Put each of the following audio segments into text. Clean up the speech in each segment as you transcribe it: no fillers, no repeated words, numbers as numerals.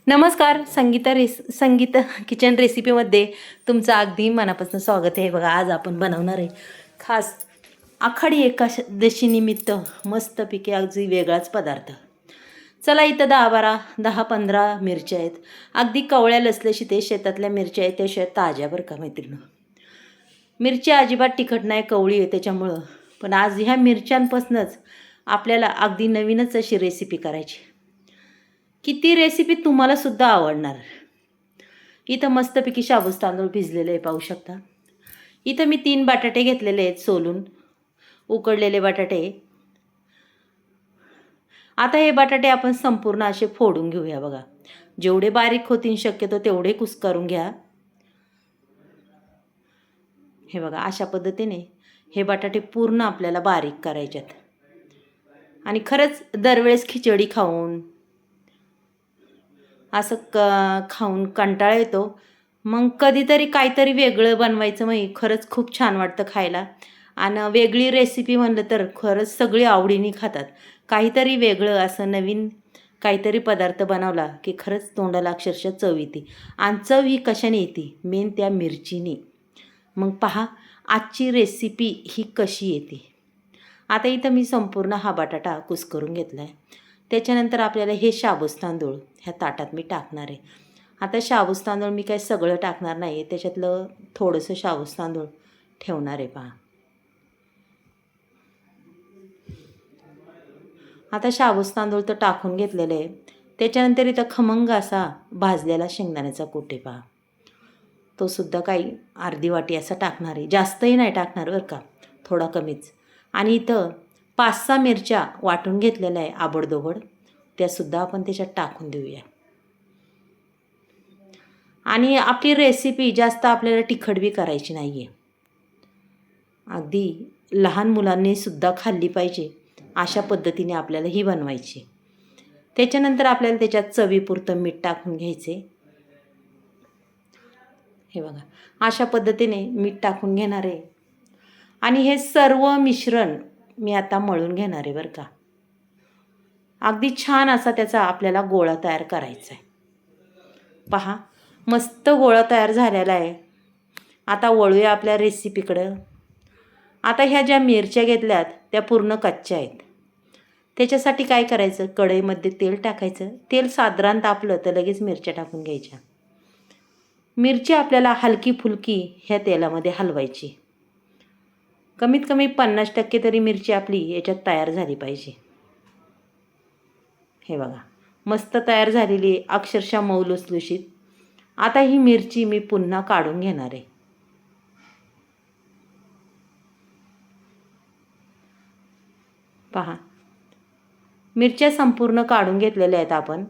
नमस्कार. संगीत किचन रेसिपीमध्ये तुमचं अगदी मनापासून स्वागत आहे. बघा, आज आपण बनवणार आहे खास आषाढी एकादशीनिमित्त मस्तपैकी अगदी वेगळाच पदार्थ. चला, इथं 10-15 मिरच्या आहेत. अगदी कवळ्या लसल्याशी ते शेतातल्या मिरच्या आहेत, त्याशिवाय ताज्या बरं का मैत्रिणी. मिरची अजिबात तिखट नाही, कवळी आहे त्याच्यामुळं. पण आज ह्या मिरच्यांपासूनच आपल्याला अगदी नवीनच अशी रेसिपी करायची, की ती रेसिपी तुम्हालासुद्धा आवडणार. इथं मस्तपैकी शाबूस तांदूळ भिजलेले आहे, पाहू शकता. इथं मी 3 बटाटे घेतलेले आहेत सोलून, उकडलेले बटाटे. आता हे बटाटे आपण संपूर्ण असे फोडून घेऊया. बघा, जेवढे बारीक होतील शक्यतो तेवढे कुस्करून घ्या. हे बघा, अशा पद्धतीने हे बटाटे पूर्ण आपल्याला बारीक करायच्यात. आणि खरंच दरवेळेस खिचडी खाऊन असं खाऊन कंटाळा येतो. मग कधीतरी काहीतरी वेगळं बनवायचं, मग खरंच खूप छान वाटतं खायला. आणि वेगळी रेसिपी म्हणलं तर खरंच सगळी आवडीने खातात. काहीतरी वेगळं असं नवीन काहीतरी पदार्थ बनवला की खरंच तोंडाला अक्षरशः चव येते. आणि चव ही कशाने येते? मेन त्या मिरचीने. मग पहा आजची रेसिपी ही कशी येते. आता इथं मी संपूर्ण हा बटाटा कुस्करून घेतला आहे. त्याच्यानंतर आपल्याला हे शाबूस तांदूळ ह्या ताटात मी टाकणार आहे. आता शाबूस तांदूळ मी काय सगळं टाकणार नाही आहे, त्याच्यातलं थोडंसं शाबूस तांदूळ ठेवणार आहे. पहा, आता शाबूस तांदूळ तर टाकून घेतलेलं आहे. त्याच्यानंतर इथं खमंग असा भाजलेला शेंगदाण्याचा कूट आहे. पहा, तो सुद्धा काही अर्धी वाटी असा टाकणार आहे. जास्तही नाही टाकणार बरं का, थोडा कमीच. आणि इथं 5-6 मिरच्या वाटून घेतलेल्या आहे आबडदोबड, त्यासुद्धा आपण त्याच्यात टाकून देऊया. आणि आपली रेसिपी जास्त आपल्याला तिखट बी करायची नाही आहे. अगदी लहान मुलांनी सुद्धा खाल्ली पाहिजे अशा पद्धतीने आपल्याला ही बनवायची. त्याच्यानंतर आपल्याला त्याच्यात चवीपुरतं मीठ टाकून घ्यायचे. हे बघा, अशा पद्धतीने मीठ टाकून घेणार आहे. आणि हे सर्व मिश्रण मी आता मळून घेणार आहे बरं का. अगदी छान असा त्याचा आपल्याला गोळा तयार करायचा आहे. पहा, मस्त गोळा तयार झालेला आहे. आता वळूया आपल्या रेसिपीकडं. आता ह्या ज्या मिरच्या घेतल्यात त्या पूर्ण कच्च्या आहेत. त्याच्यासाठी काय करायचं, कढईमध्ये तेल टाकायचं. तेल साधारण तापलं तर लगेच मिरच्या टाकून घ्यायच्या. मिरची आपल्याला हलकी फुलकी ह्या तेलामध्ये हलवायची. कमीत कमी 50% तरी मिरची आपली याच्यात तयार झाली पाहिजे. हे बघा, मस्त तयार झालेली, अक्षरशः मऊ लुसलुशीत. आता ही मिरची मी पुन्हा काढून घेणार आहे. पहा, मिरच्या संपूर्ण काढून घेतलेल्या आहेत आपण.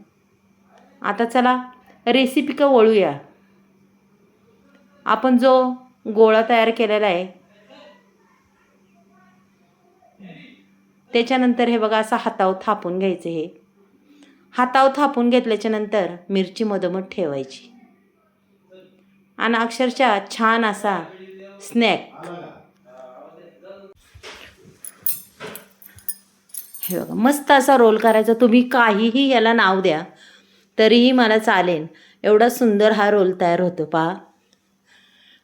आता चला रेसिपी वळूया. आपण जो गोळा तयार केलेला आहे त्याच्यानंतर हे बघा, असं हातावर थापून घ्यायचं. हे हातावर थापून घेतल्याच्यानंतर मिरची मधोमध ठेवायची. आणि अक्षरशः छान असा स्नॅक. हे बघा, मस्त असा रोल करायचा. तुम्ही काहीही याला नाव द्या तरीही मला चालेल, एवढा सुंदर हा रोल तयार होतो. पहा,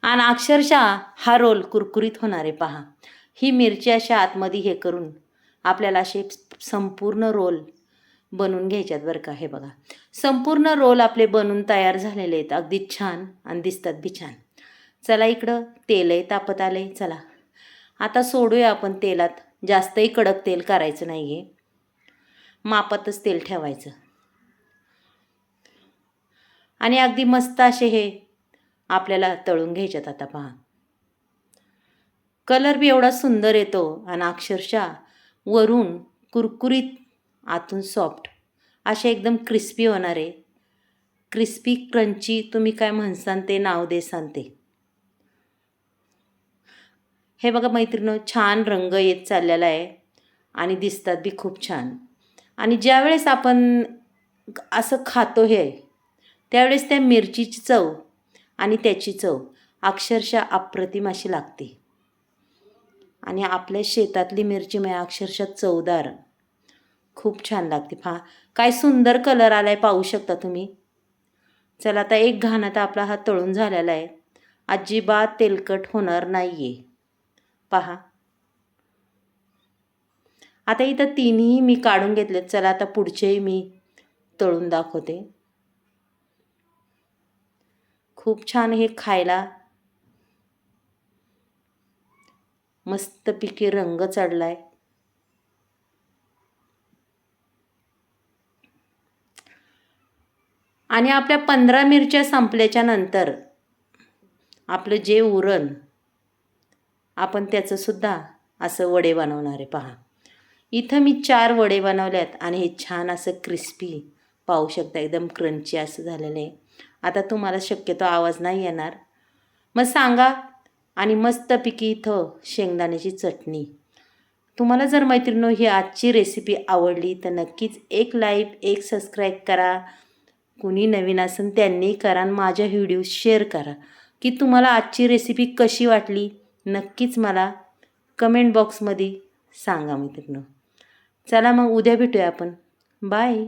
आणि अक्षरशः हा रोल कुरकुरीत होणार आहे. पहा, ही मिरची अशा आतमध्ये हे करून आपल्याला असे संपूर्ण रोल बनवून घ्यायच्यात बरं का. हे बघा, संपूर्ण रोल आपले बनून तयार झालेले आहेत. अगदी छान आणि दिसतात बी छान. चला, इकडं तेलही तापत आलं आहे. चला आता सोडूया आपण तेलात. जास्तही कडक तेल करायचं नाही आहे, मापातच तेल ठेवायचं. आणि अगदी मस्त असे हे आपल्याला तळून घ्यायच्यात. आता पहा, कलर बी एवढा सुंदर येतो आणि अक्षरशः वरून कुरकुरीत आतून सॉफ्ट असे एकदम क्रिस्पी होणारे. क्रिस्पी क्रंची तुम्ही काय म्हणसान ते नाव देसान ते. हे बघा मैत्रिणी, छान रंग येत चाललेला आहे आणि दिसतात बी खूप छान. आणि ज्यावेळेस आपण असं खातो हे, त्यावेळेस त्या मिरचीची चव आणि त्याची चव अक्षरशः अप्रतिम अशी लागते. आणि आपल्या शेतातली मिरची म्हणजे अक्षरशः चवदार, खूप छान लागते. पहा, काय सुंदर कलर आला आहे, पाहू शकता तुम्ही. चला आता एक घाण आता आपला हा तळून झालेला आहे. अजिबात तेलकट होणार नाही आहे. पहा आता इथं तिन्ही मी काढून घेतलेत. चला आता पुढचेही मी तळून दाखवते. खूप छान हे खायला मस्तपैकी रंग चढलाय. आणि आपल्या 15 मिरच्या संपल्याच्या नंतर आपलं जे उरण आपण त्याचं सुद्धा असं वडे बनवणार आहे. पहा इथं मी 4 वडे बनवल्यात आणि हे छान असं क्रिस्पी पाहू शकता, एकदम क्रंची असं झालेलं आहे. आता तुम्हाला शक्यतो आवाज नाही येणार, मग सांगा. आणि मस्तपैकी इथं शेंगदाण्याची चटणी. तुम्हाला जर मैत्रिणींनो ही आजची रेसिपी आवडली तर नक्कीच एक लाईक, एक सबस्क्राईब करा. कुणी नवीन असेल त्यांनी करा आणि माझ्या व्हिडिओ शेअर करा. की तुम्हाला आजची रेसिपी कशी वाटली नक्कीच मला कमेंट बॉक्समध्ये सांगा मैत्रिणींनो. चला मग उद्या भेटूया आपण. बाय.